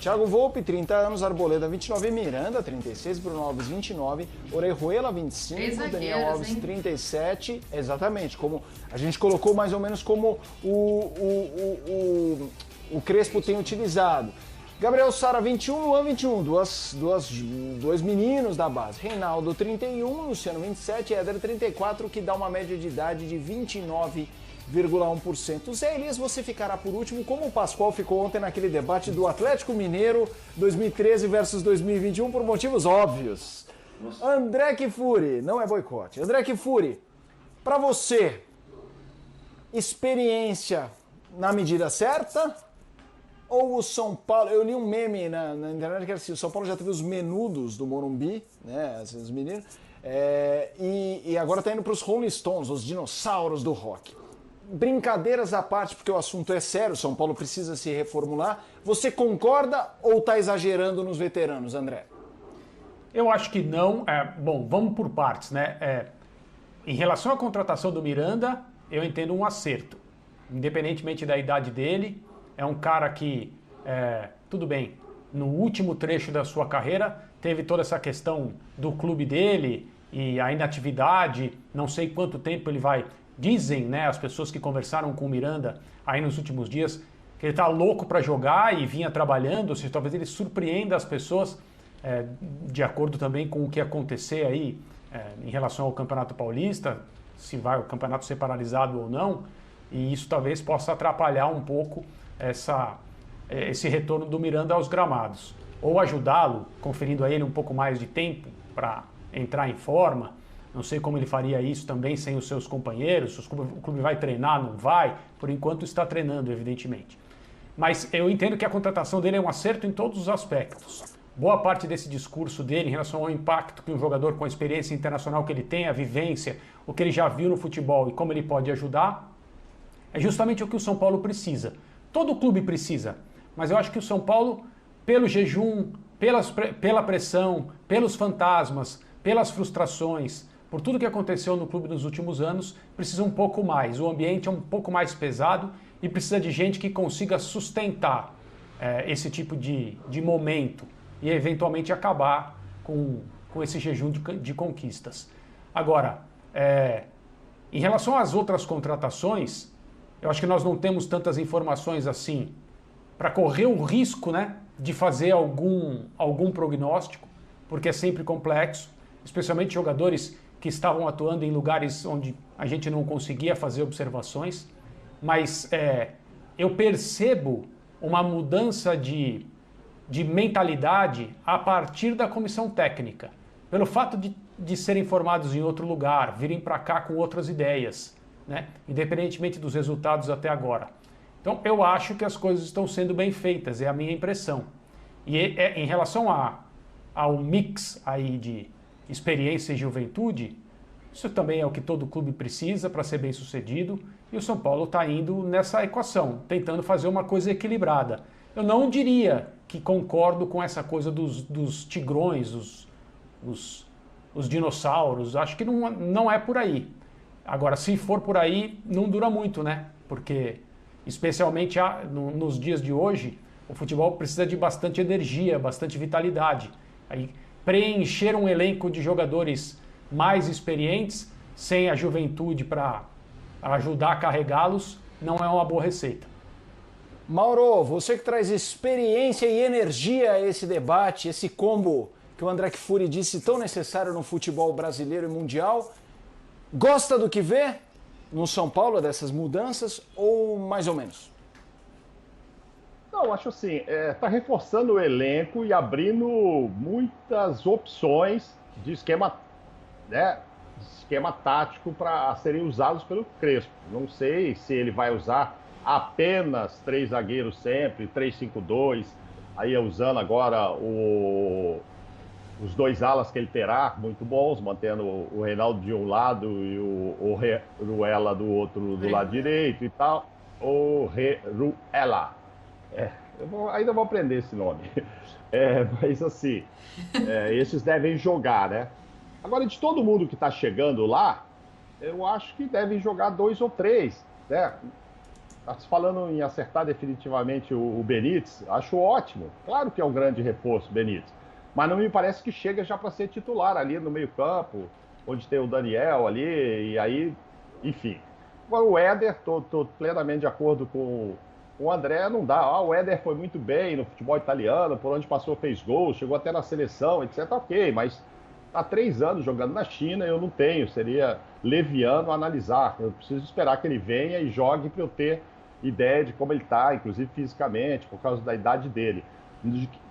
Thiago Volpe, 30 anos, Arboleda, 29, Miranda, 36, Bruno Alves, 29, Orejuela, 25, Daniel Alves, 37. Exatamente, como a gente colocou mais ou menos como o Crespo tem utilizado. Gabriel Sara, 21, Luan, 21, dois meninos da base. Reinaldo, 31, Luciano, 27, Éder, 34, que dá uma média de idade de 29,1%. Zé Elias, você ficará por último, como o Pascoal ficou ontem naquele debate do Atlético Mineiro 2013 versus 2021, por motivos óbvios. Nossa. André Kfouri, não é boicote. André Kfouri, para você, experiência na medida certa? Ou o São Paulo, eu li um meme na internet que era assim, o São Paulo já teve os menudos do Morumbi, né, os meninos, e agora está indo para os Rolling Stones, os dinossauros do rock. Brincadeiras à parte, porque o assunto é sério, o São Paulo precisa se reformular. Você concorda ou está exagerando nos veteranos, André? Eu acho que não. Bom, vamos por partes, né? Em relação à contratação do Miranda, eu entendo um acerto. Independentemente da idade dele, é um cara que, tudo bem, no último trecho da sua carreira, teve toda essa questão do clube dele e a inatividade, não sei quanto tempo ele vai... Dizem, né, as pessoas que conversaram com o Miranda aí nos últimos dias, que ele está louco para jogar e vinha trabalhando, ou seja, talvez ele surpreenda as pessoas, de acordo também com o que acontecer aí em relação ao Campeonato Paulista, se vai o campeonato ser paralisado ou não, e isso talvez possa atrapalhar um pouco esse retorno do Miranda aos gramados, ou ajudá-lo, conferindo a ele um pouco mais de tempo para entrar em forma. Não sei como ele faria isso também sem os seus companheiros, o clube vai treinar, não vai, por enquanto está treinando, evidentemente. Mas eu entendo que a contratação dele é um acerto em todos os aspectos. Boa parte desse discurso dele em relação ao impacto que um jogador com a experiência internacional que ele tem, a vivência, o que ele já viu no futebol e como ele pode ajudar, é justamente o que o São Paulo precisa. Todo clube precisa, mas eu acho que o São Paulo, pelo jejum, pela pressão, pelos fantasmas, pelas frustrações, por tudo que aconteceu no clube nos últimos anos, precisa um pouco mais. O ambiente é um pouco mais pesado e precisa de gente que consiga sustentar esse tipo de momento e eventualmente acabar com esse jejum de conquistas. Agora, em relação às outras contratações, eu acho que nós não temos tantas informações assim para correr o risco, né, de fazer algum prognóstico, porque é sempre complexo, especialmente jogadores que estavam atuando em lugares onde a gente não conseguia fazer observações, mas eu percebo uma mudança de mentalidade a partir da comissão técnica, pelo fato de serem formados em outro lugar, virem para cá com outras ideias, né? Independentemente dos resultados até agora. Então eu acho que as coisas estão sendo bem feitas, é a minha impressão. E em relação ao mix aí de experiência e juventude, isso também é o que todo clube precisa para ser bem sucedido, e o São Paulo está indo nessa equação, tentando fazer uma coisa equilibrada. Eu não diria que concordo com essa coisa dos tigrões, os dinossauros, acho que não é por aí. Agora, se for por aí, não dura muito, né? Porque, especialmente nos dias de hoje, o futebol precisa de bastante energia, bastante vitalidade. Aí, preencher um elenco de jogadores mais experientes, sem a juventude para ajudar a carregá-los, não é uma boa receita. Mauro, você que traz experiência e energia a esse debate, esse combo que o André Kfouri disse tão necessário no futebol brasileiro e mundial, gosta do que vê no São Paulo, dessas mudanças, ou mais ou menos? Não, acho assim, está reforçando o elenco e abrindo muitas opções de esquema, né, esquema tático para serem usados pelo Crespo. Não sei se ele vai usar apenas 3 zagueiros sempre, 3-5-2, aí usando agora os 2 alas que ele terá, muito bons, mantendo o Reinaldo de um lado e o Orejuela do outro, do lado direito e tal. Orejuela. Ainda vou aprender esse nome. Mas assim, esses devem jogar, né? Agora, de todo mundo que está chegando lá, eu acho que devem jogar 2 ou 3, né? tá se falando em acertar definitivamente o Benítez, acho ótimo. Claro que é um grande reforço, Benítez. Mas não me parece que chega já para ser titular ali no meio-campo, onde tem o Daniel ali, e aí, enfim. Agora o Éder, tô plenamente de acordo com o André, não dá. O Éder foi muito bem no futebol italiano, por onde passou fez gol, chegou até na seleção, etc. Ok, mas há 3 anos jogando na China, eu não tenho, seria leviano analisar. Eu preciso esperar que ele venha e jogue para eu ter ideia de como ele está, inclusive fisicamente, por causa da idade dele.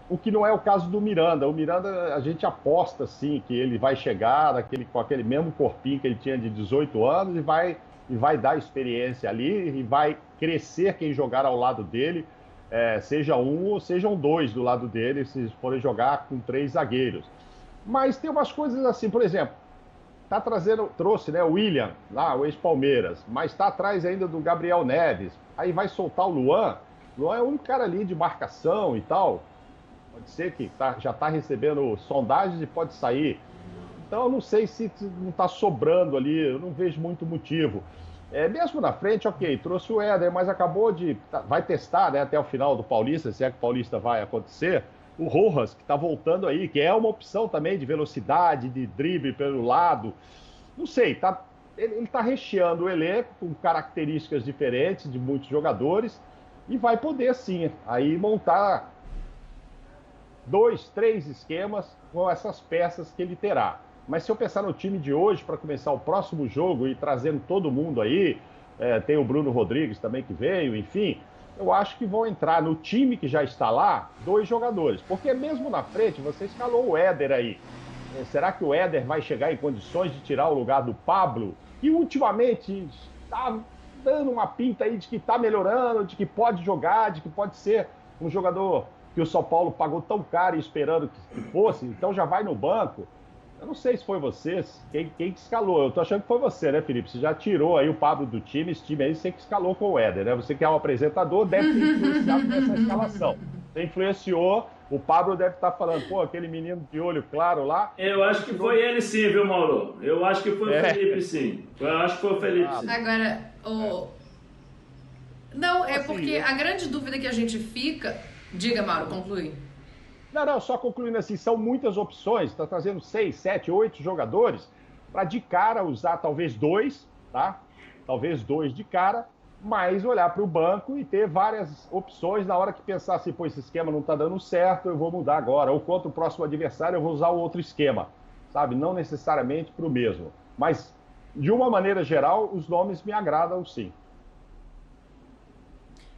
O que não é o caso do Miranda. O Miranda, a gente aposta, sim, que ele vai chegar com aquele mesmo corpinho que ele tinha de 18 anos e vai dar experiência ali e vai crescer quem jogar ao lado dele, seja um ou sejam dois do lado dele, se forem jogar com 3 zagueiros. Mas tem umas coisas assim, por exemplo, trouxe, né, o William, lá, o ex-Palmeiras, mas está atrás ainda do Gabriel Neves. Aí vai soltar o Luan. O Luan é o único cara ali de marcação e tal. Pode ser que já está recebendo sondagens e pode sair. Então, eu não sei se não está sobrando ali, eu não vejo muito motivo. Mesmo na frente, ok, trouxe o Éder, mas vai testar, né, até o final do Paulista, se é que o Paulista vai acontecer, o Rojas, que está voltando aí, que é uma opção também de velocidade, de drible pelo lado. Não sei, ele está recheando o elenco com características diferentes de muitos jogadores e vai poder, sim, aí montar 2, 3 esquemas com essas peças que ele terá. Mas se eu pensar no time de hoje para começar o próximo jogo e trazendo todo mundo aí, tem o Bruno Rodrigues também que veio, enfim, eu acho que vão entrar no time que já está lá 2 jogadores. Porque mesmo na frente, você escalou o Éder aí. Será que o Éder vai chegar em condições de tirar o lugar do Pablo? E ultimamente está dando uma pinta aí de que está melhorando, de que pode jogar, de que pode ser um jogador que o São Paulo pagou tão caro e esperando que fosse, então já vai no banco. Eu não sei se foi você, quem que escalou. Eu tô achando que foi você, né, Felipe? Você já tirou aí o Pablo do time, esse time aí você que escalou com o Éder, né? Você que é um apresentador, deve ter influenciado nessa escalação. Você influenciou, o Pablo deve estar falando, pô, aquele menino de olho claro lá. Eu acho que foi ele sim, viu, Mauro? Eu acho que foi o Felipe, sim. Eu acho que foi o Felipe, sim. Agora, não, é porque a grande dúvida que a gente fica... Diga, Mauro, conclui. Não, só concluindo assim, são muitas opções, está trazendo 6, 7, 8 jogadores, para de cara usar talvez 2, tá? Talvez 2 de cara, mas olhar para o banco e ter várias opções na hora que pensar assim, pô, esse esquema não está dando certo, eu vou mudar agora. Ou contra o próximo adversário, eu vou usar o outro esquema, sabe? Não necessariamente para o mesmo. Mas, de uma maneira geral, os nomes me agradam sim.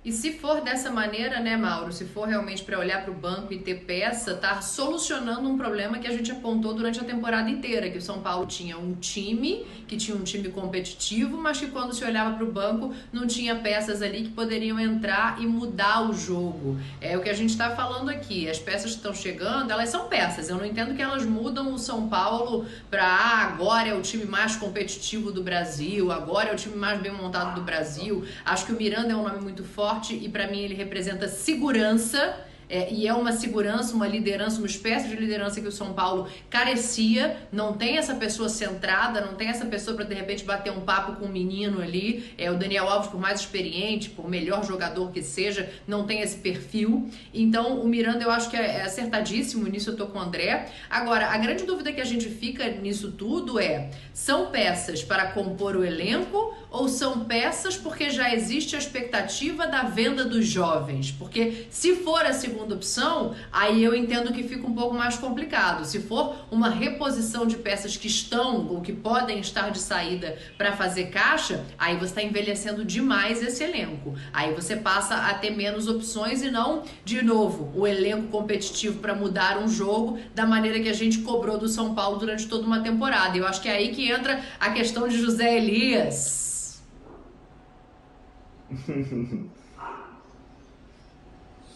E se for dessa maneira, né, Mauro, se for realmente para olhar para o banco e ter peça, tá solucionando um problema que a gente apontou durante a temporada inteira, que o São Paulo tinha um time, que tinha um time competitivo, mas que quando se olhava para o banco não tinha peças ali que poderiam entrar e mudar o jogo. É o que a gente está falando aqui, as peças que estão chegando, elas são peças, eu não entendo que elas mudam o São Paulo para agora é o time mais competitivo do Brasil, agora é o time mais bem montado do Brasil. Acho que o Miranda é um nome muito forte, e para mim ele representa segurança, e é uma segurança, uma liderança, uma espécie de liderança que o São Paulo carecia. Não tem essa pessoa centrada, não tem essa pessoa para de repente bater um papo com um menino ali. O Daniel Alves, por mais experiente, por melhor jogador que seja, não tem esse perfil. Então o Miranda eu acho que é acertadíssimo, nisso eu tô com o André. Agora, a grande dúvida que a gente fica nisso tudo são peças para compor o elenco ou são peças porque já existe a expectativa da venda dos jovens? Porque se for a segunda opção, aí eu entendo que fica um pouco mais complicado. Se for uma reposição de peças que estão ou que podem estar de saída para fazer caixa, aí você está envelhecendo demais esse elenco. Aí você passa a ter menos opções e não, de novo, o elenco competitivo para mudar um jogo da maneira que a gente cobrou do São Paulo durante toda uma temporada. Eu acho que é aí que entra a questão de José Elias.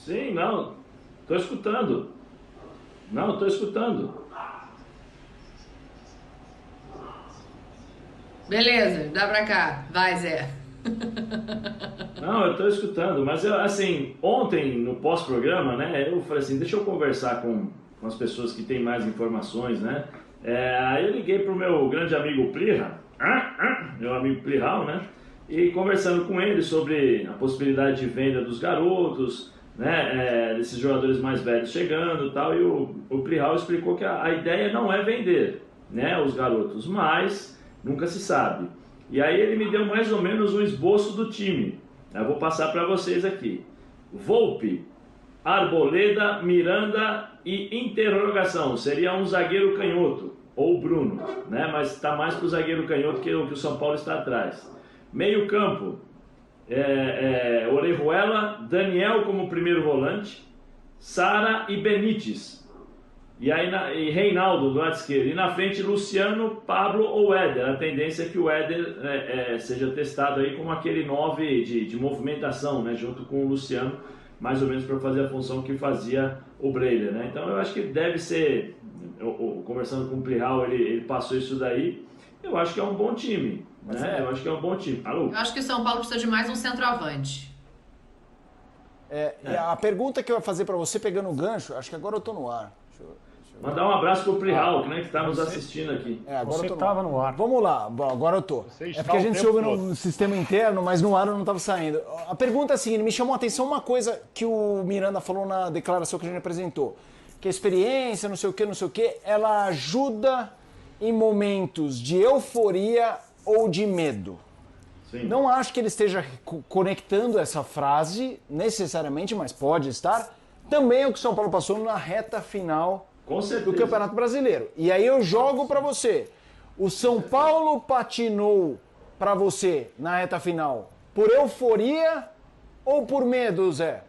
Sim, não. Tô escutando. Não, tô escutando. Beleza, dá pra cá. Vai, Zé. Não, eu tô escutando. Mas, assim, ontem, no pós-programa, né, eu falei assim, deixa eu conversar com as pessoas que têm mais informações, né? Aí eu liguei pro meu grande amigo Plirra, meu amigo Plirral, né? e conversando com ele sobre a possibilidade de venda dos garotos, né, desses jogadores mais velhos chegando e tal, e o Plihal explicou que a ideia não é vender, né, os garotos, mas nunca se sabe. E aí ele me deu mais ou menos um esboço do time. Eu vou passar para vocês aqui. Volpe, Arboleda, Miranda e interrogação. Seria um zagueiro canhoto, ou Bruno, né, mas está mais para o zagueiro canhoto que o São Paulo está atrás. Meio campo, Orejuela, Daniel como primeiro volante, Sara e Benítez. E aí e Reinaldo do lado esquerdo. E na frente, Luciano, Pablo ou Éder. A tendência é que o Éder seja testado aí como aquele 9 de movimentação, né, junto com o Luciano, mais ou menos para fazer a função que fazia o Breiler, né? Então eu acho que deve ser, conversando com o Plihal, ele passou isso daí. Eu acho que é um bom time, né? Eu acho que é um bom time. Alô? Eu acho que o São Paulo precisa de mais um centroavante. E a pergunta que eu ia fazer para você, pegando o gancho, acho que agora eu tô no ar. Deixa eu mandar um abraço pro Plihal, que está nos assistindo aqui. Agora Você eu tô estava no ar. Vamos lá, agora eu tô. É porque a gente se ouve no sistema interno, mas no ar eu não estava saindo. A pergunta é a seguinte, me chamou a atenção uma coisa que o Miranda falou na declaração que a gente apresentou, que a experiência, não sei o que, ela ajuda em momentos de euforia ou de medo. Sim. Não acho que ele esteja conectando essa frase necessariamente, mas pode estar. Também é o que o São Paulo passou na reta final do Campeonato Brasileiro. E aí eu jogo para você. O São Paulo patinou para você na reta final por euforia ou por medo, Zé?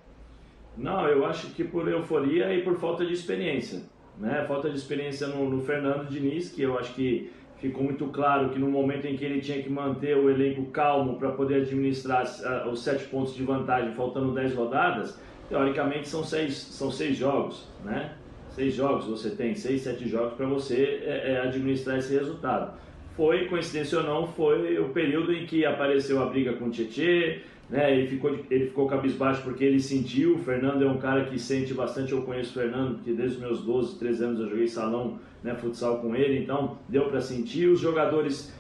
Não, eu acho que por euforia e por falta de experiência, né? Falta de experiência no Fernando Diniz, que eu acho que ficou muito claro que no momento em que ele tinha que manter o elenco calmo para poder administrar os 7 pontos de vantagem, faltando 10 rodadas, teoricamente são seis jogos, né? 6 jogos você tem, 6, 7 jogos para você administrar esse resultado. Foi, coincidência ou não, foi o período em que apareceu a briga com o Tietê, né? Ele ficou cabisbaixo porque ele sentiu. O Fernando é um cara que sente bastante. Eu conheço o Fernando porque desde os meus 12, 13 anos eu joguei salão, né, futsal com ele, então deu para sentir. Os jogadores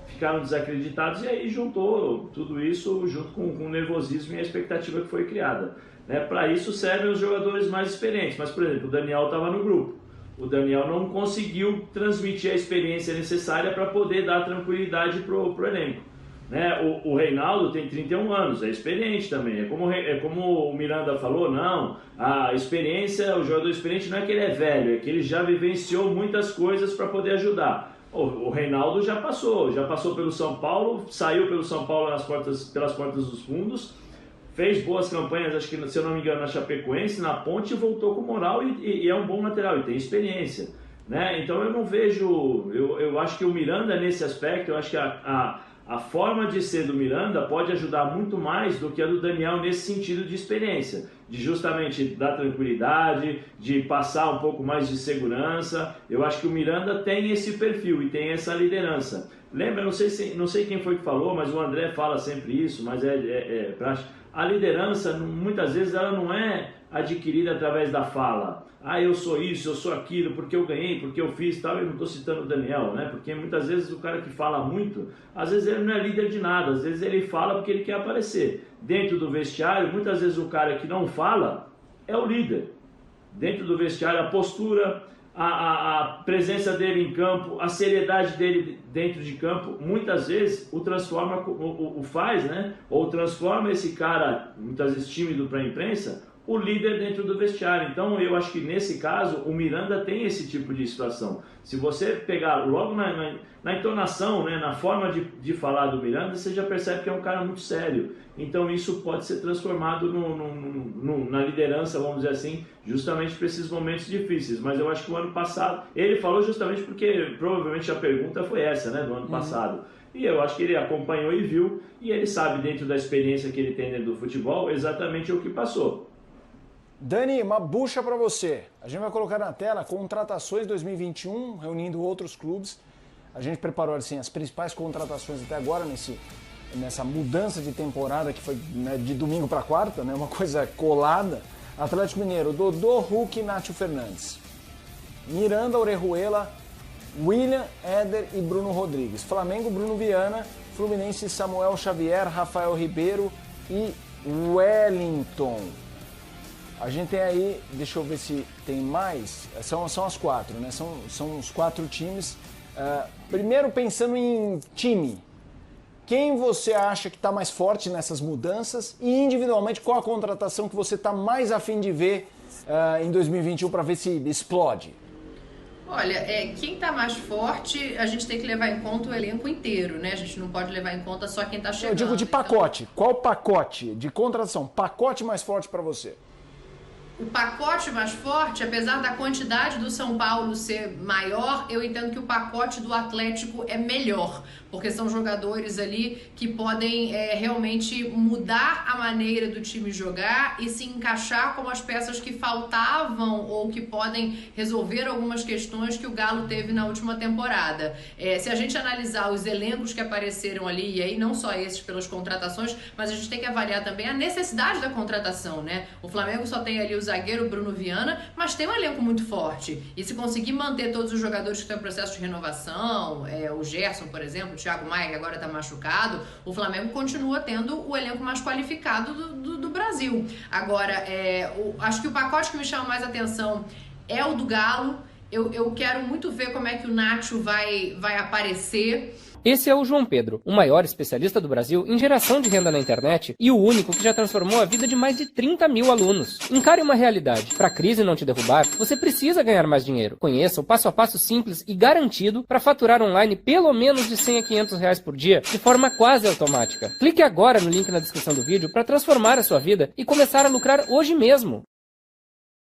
ficaram desacreditados e aí juntou tudo isso junto com o nervosismo e a expectativa que foi criada. Né? Para isso servem os jogadores mais experientes, mas, por exemplo, o Daniel estava no grupo. O Daniel não conseguiu transmitir a experiência necessária para poder dar tranquilidade para o elenco. Né? O Reinaldo tem 31 anos, é experiente também. É como o Miranda falou, não, a experiência, o jogador experiente não é que ele é velho, é que ele já vivenciou muitas coisas para poder ajudar. O Reinaldo já passou pelo São Paulo, saiu pelo São Paulo pelas portas dos fundos, fez boas campanhas, acho que, se eu não me engano, na Chapecoense, na Ponte, voltou com moral e é um bom lateral, e tem experiência. Né? Então eu não vejo, eu acho que o Miranda nesse aspecto, eu acho que a forma de ser do Miranda pode ajudar muito mais do que a do Daniel nesse sentido de experiência, de justamente dar tranquilidade, de passar um pouco mais de segurança. Eu acho que o Miranda tem esse perfil e tem essa liderança. Lembra, não sei quem foi que falou, mas o André fala sempre isso, mas a liderança, muitas vezes, ela não é adquirida através da fala. Ah, eu sou isso, eu sou aquilo, porque eu ganhei, porque eu fiz tal. Eu não estou citando o Daniel, né? Porque muitas vezes o cara que fala muito, às vezes ele não é líder de nada, às vezes ele fala porque ele quer aparecer. Dentro do vestiário, muitas vezes o cara que não fala é o líder. Dentro do vestiário, a postura, a presença dele em campo, a seriedade dele dentro de campo, muitas vezes o transforma, faz, né? Ou transforma esse cara, muitas vezes tímido para a imprensa, o líder dentro do vestiário. Então eu acho que nesse caso o Miranda tem esse tipo de situação. Se você pegar logo na entonação, né, na forma de falar do Miranda, você já percebe que é um cara muito sério. Então isso pode ser transformado na liderança, vamos dizer assim, justamente para esses momentos difíceis. Mas eu acho que o ano passado, ele falou justamente porque provavelmente a pergunta foi essa, né, do ano passado. E eu acho que ele acompanhou e viu, e ele sabe, dentro da experiência que ele tem dentro do futebol, exatamente o que passou. Dani, uma bucha para você. A gente vai colocar na tela contratações 2021, reunindo outros clubes. A gente preparou assim, as principais contratações até agora nessa mudança de temporada que foi, né, de domingo para quarta, né, uma coisa colada. Atlético Mineiro, Dodô, Hulk e Nátio Fernandes. Miranda, Orejuela, William, Éder e Bruno Rodrigues. Flamengo, Bruno Viana Fluminense, Samuel Xavier, Rafael Ribeiro e Wellington. A gente tem aí, deixa eu ver se tem mais, são as 4, né? São os 4 times. Primeiro, pensando em time, quem você acha que está mais forte nessas mudanças e individualmente qual a contratação que você está mais a fim de ver em 2021 para ver se explode? Olha, quem está mais forte, a gente tem que levar em conta o elenco inteiro, né? A gente não pode levar em conta só quem está chegando. Eu digo de pacote. Então, qual pacote de contratação? Pacote mais forte para você? O pacote mais forte, apesar da quantidade do São Paulo ser maior, eu entendo que o pacote do Atlético é melhor, porque são jogadores ali que podem realmente mudar a maneira do time jogar e se encaixar como as peças que faltavam ou que podem resolver algumas questões que o Galo teve na última temporada. Se a gente analisar os elencos que apareceram ali, e aí não só esses pelas contratações, mas a gente tem que avaliar também a necessidade da contratação, né? O Flamengo só tem ali o zagueiro Bruno Viana, mas tem um elenco muito forte. E se conseguir manter todos os jogadores que estão em processo de renovação, o Gerson, por exemplo, o Thiago Maia, que agora está machucado, o Flamengo continua tendo o elenco mais qualificado do Brasil. Agora, acho que o pacote que me chama mais atenção é o do Galo. Eu quero muito ver como é que o Nacho vai aparecer. Esse é o João Pedro, o maior especialista do Brasil em geração de renda na internet e o único que já transformou a vida de mais de 30 mil alunos. Encare uma realidade. Para a crise não te derrubar, você precisa ganhar mais dinheiro. Conheça o passo a passo simples e garantido para faturar online pelo menos de 100 a 500 reais por dia de forma quase automática. Clique agora no link na descrição do vídeo para transformar a sua vida e começar a lucrar hoje mesmo.